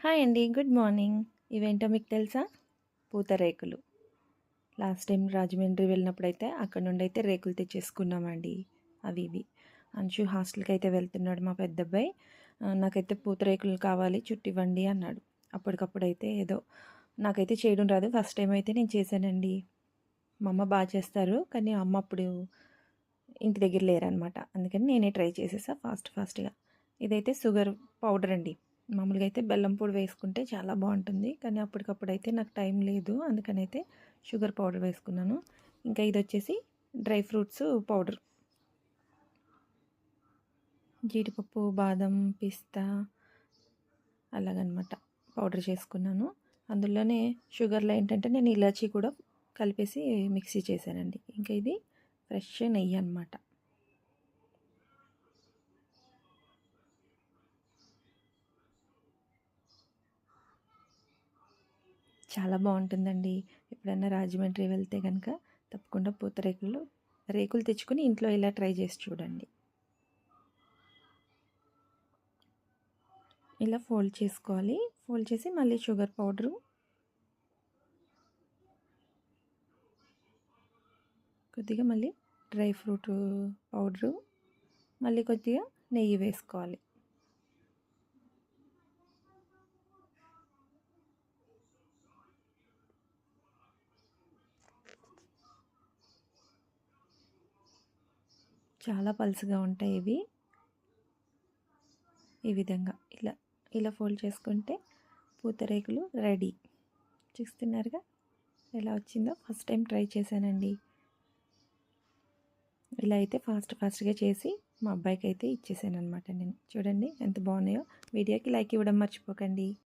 Hi అండి. Good morning. ఇవేంటో మీకు తెలుసా? పూతరేకులు. లాస్ట్ టైం రాజమండ్రి వెళ్ళినప్పుడైతే అక్కడ నుండైతే రేకులు తెచ్చేసుకున్నామండి. అవి ఇవి. అంశు హాస్టల్‌కైతే వెళ్తున్నాడు మా పెద్దబ్బాయి. నాకైతే పూతరేకులు కావాలి చుట్టివ్వండి అన్నాడు. అప్పటికప్పుడైతే ఏదో నాకైతే చేయడం రాదు. ఫస్ట్ టైం అయితే నేను చేశానండి. మా అమ్మ చేస్తారు. కానీ అమ్మ అప్పుడు ఇంటి దగ్గర లేరనమాట. అందుకని నేనే ట్రై చేసేసా ఫాస్ట్‌గా. ఇదైతే షుగర్ పౌడర్ అండి. మామూలుగా అయితే బెల్లం పొడి వేసుకుంటే చాలా బాగుంటుంది. కానీ అప్పటికప్పుడైతే నాకు టైం లేదు. అందుకనైతే షుగర్ పౌడర్ వేసుకున్నాను. ఇంకా ఇది వచ్చేసి డ్రై ఫ్రూట్స్ పౌడర్. జీడిపప్పు, బాదం, పిస్తా అలాగనమాట పౌడర్ చేసుకున్నాను. అందులోనే షుగర్లో ఏంటంటే నేను ఇలాచీ కూడా కలిపేసి మిక్సీ చేశానండి. ఇంకా ఇది ఫ్రెష్ నెయ్యి అనమాట. చాలా బాగుంటుందండి. ఎప్పుడైనా రాజమండ్రి వెళ్తే కనుక తప్పకుండా రేకులు తెచ్చుకొని ఇంట్లో ఇలా ట్రై చేసి చూడండి. ఇలా ఫోల్డ్ చేసుకోవాలి. ఫోల్డ్ చేసి మళ్ళీ షుగర్ పౌడరు, కొద్దిగా మళ్ళీ డ్రై ఫ్రూట్ పౌడరు, మళ్ళీ కొద్దిగా నెయ్యి వేసుకోవాలి. చాలా పలుచగా ఉంటాయి ఇవి. ఈ విధంగా ఇలా ఫోల్డ్ చేసుకుంటే పూతరేకులు రెడీ. చూస్తున్నారుగా ఎలా వచ్చిందో. ఫస్ట్ టైం ట్రై చేశానండి. ఇలా అయితే ఫాస్ట్గా చేసి మా అబ్బాయికి అయితే ఇచ్చేసాను అనమాట నేను. చూడండి ఎంత బాగున్నాయో. వీడియోకి లైక్ ఇవ్వడం మర్చిపోకండి.